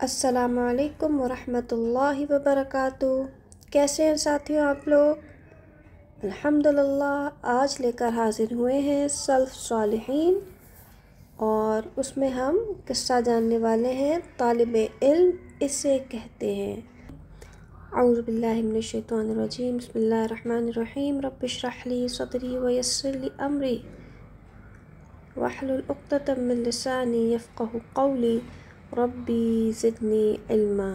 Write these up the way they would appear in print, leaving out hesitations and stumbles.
السلام علیکم ورحمۃ اللہ وبرکاتہ۔ کیسے ہیں ساتھیوں آپ لوگ؟ الحمدللہ آج لے کر حاضر ہوئے ہیں سلف صالحین، اور اس میں ہم قصہ جاننے والے ہیں طالب علم اسے کہتے ہیں۔ اعوذ باللہ من الشیطان الرجیم، بسم اللہ الرحمن الرحیم۔ رب اشرح لی صدری ویسر لی امری واحلل عقدۃ من لسانی یفقہوا قولی ربی زدنی علما۔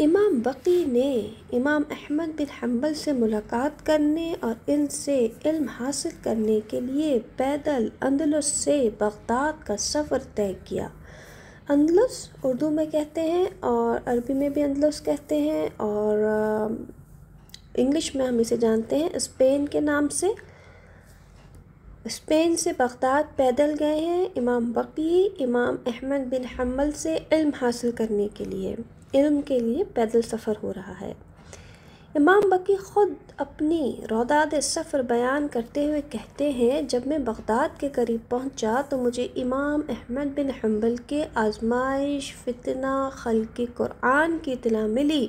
امام بقی نے امام احمد بن حنبل سے ملاقات کرنے اور ان سے علم حاصل کرنے کے لیے پیدل اندلس سے بغداد کا سفر طے کیا۔ اندلس اردو میں کہتے ہیں اور عربی میں بھی اندلس کہتے ہیں، اور انگلش میں ہم اسے جانتے ہیں اسپین کے نام سے۔ اسپین سے بغداد پیدل گئے ہیں امام بقی امام احمد بن حنبل سے علم حاصل کرنے کے لیے۔ علم کے لیے پیدل سفر ہو رہا ہے۔ امام بقی خود اپنی روداد سفر بیان کرتے ہوئے کہتے ہیں، جب میں بغداد کے قریب پہنچا تو مجھے امام احمد بن حنبل کے آزمائش، فتنہ، خلق قرآن کی اطلاع ملی،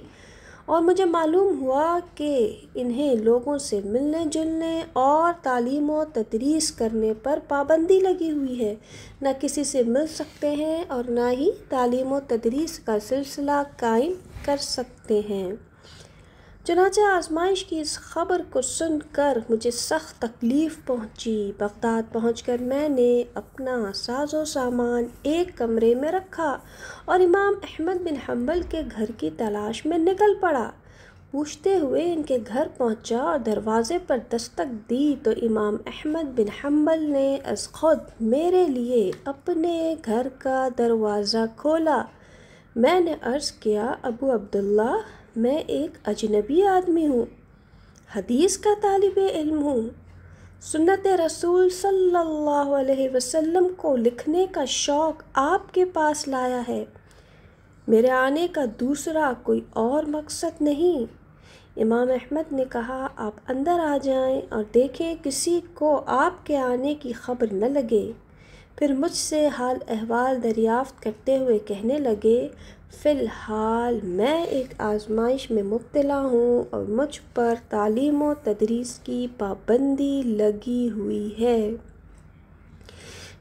اور مجھے معلوم ہوا کہ انہیں لوگوں سے ملنے جلنے اور تعلیم و تدریس کرنے پر پابندی لگی ہوئی ہے، نہ کسی سے مل سکتے ہیں اور نہ ہی تعلیم و تدریس کا سلسلہ قائم کر سکتے ہیں۔ چنانچہ آزمائش کی اس خبر کو سن کر مجھے سخت تکلیف پہنچی۔ بغداد پہنچ کر میں نے اپنا ساز و سامان ایک کمرے میں رکھا اور امام احمد بن حنبل کے گھر کی تلاش میں نکل پڑا۔ پوچھتے ہوئے ان کے گھر پہنچا اور دروازے پر دستک دی تو امام احمد بن حنبل نے از خود میرے لیے اپنے گھر کا دروازہ کھولا۔ میں نے عرض کیا، ابو عبداللہ، میں ایک اجنبی آدمی ہوں، حدیث کا طالب علم ہوں، سنت رسول صلی اللہ علیہ وسلم کو لکھنے کا شوق آپ کے پاس لایا ہے۔ میرے آنے کا دوسرا کوئی اور مقصد نہیں۔ امام احمد نے کہا، آپ اندر آ جائیں اور دیکھیں کسی کو آپ کے آنے کی خبر نہ لگے۔ پھر مجھ سے حال احوال دریافت کرتے ہوئے کہنے لگے، فی الحال میں ایک آزمائش میں مبتلا ہوں اور مجھ پر تعلیم و تدریس کی پابندی لگی ہوئی ہے۔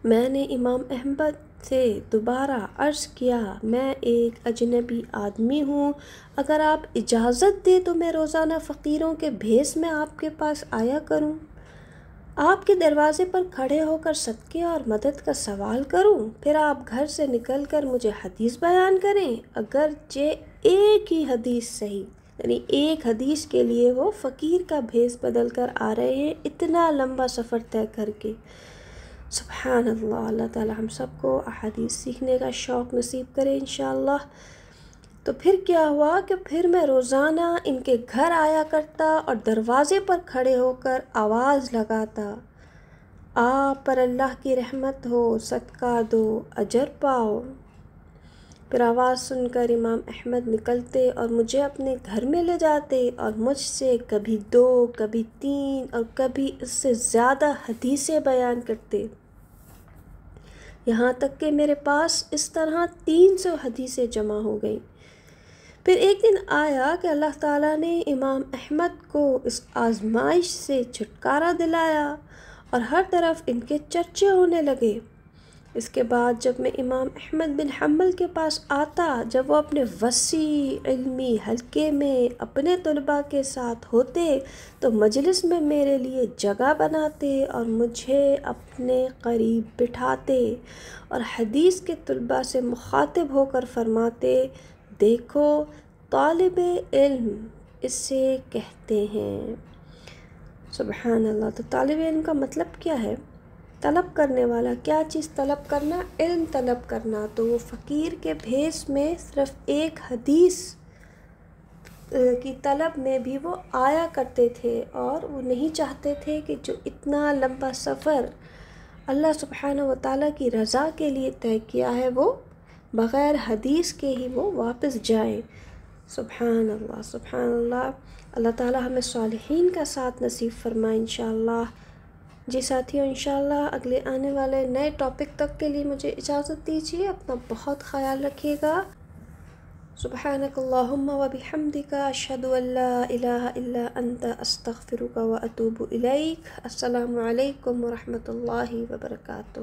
میں نے امام احمد سے دوبارہ عرض کیا، میں ایک اجنبی آدمی ہوں، اگر آپ اجازت دیں تو میں روزانہ فقیروں کے بھیس میں آپ کے پاس آیا کروں، آپ کے دروازے پر کھڑے ہو کر صدقے اور مدد کا سوال کروں، پھر آپ گھر سے نکل کر مجھے حدیث بیان کریں، اگرچہ ایک ہی حدیث صحیح، یعنی ایک حدیث کے لیے وہ فقیر کا بھیس بدل کر آ رہے ہیں، اتنا لمبا سفر طے کر کے۔ سبحان اللہ، اللہ تعالی ہم سب کو احادیث سیکھنے کا شوق نصیب کرے انشاءاللہ۔ تو پھر کیا ہوا کہ پھر میں روزانہ ان کے گھر آیا کرتا اور دروازے پر کھڑے ہو کر آواز لگاتا، آپ پر اللہ کی رحمت ہو، صدقہ دو، اجر پاؤ۔ پھر آواز سن کر امام احمد نکلتے اور مجھے اپنے گھر میں لے جاتے اور مجھ سے کبھی 2، کبھی 3 اور کبھی اس سے زیادہ حدیثیں بیان کرتے، یہاں تک کہ میرے پاس اس طرح 300 حدیثیں جمع ہو گئیں۔ پھر ایک دن آیا کہ اللہ تعالیٰ نے امام احمد کو اس آزمائش سے چھٹکارا دلایا اور ہر طرف ان کے چرچے ہونے لگے۔ اس کے بعد جب میں امام احمد بن حنبل کے پاس آتا، جب وہ اپنے وسیع علمی حلقے میں اپنے طلباء کے ساتھ ہوتے تو مجلس میں میرے لیے جگہ بناتے اور مجھے اپنے قریب بٹھاتے اور حدیث کے طلباء سے مخاطب ہو کر فرماتے، دیکھو طالب علم اسے کہتے ہیں۔ سبحان اللہ۔ تو طالب علم کا مطلب کیا ہے؟ طلب کرنے والا۔ کیا چیز طلب کرنا؟ علم طلب کرنا۔ تو وہ فقیر کے بھیس میں صرف ایک حدیث کی طلب میں بھی وہ آیا کرتے تھے، اور وہ نہیں چاہتے تھے کہ جو اتنا لمبا سفر اللہ سبحانہ و تعالیٰ کی رضا کے لیے طے کیا ہے وہ بغیر حدیث کے ہی وہ واپس جائیں۔ سبحان اللہ، سبحان اللہ۔ اللہ تعالیٰ ہمیں صالحین کا ساتھ نصیب فرمائے انشاءاللہ۔ جی ساتھیوں، انشاءاللہ اگلے آنے والے نئے ٹاپک تک کے لیے مجھے اجازت دیجیے. اپنا بہت خیال رکھیے گا. سبحانک اللہم و بحمدک، اشہد ان لا الہ الا انت، استغفرک و اتوب الیک. السلام علیکم ورحمۃ اللہ وبرکاتہ.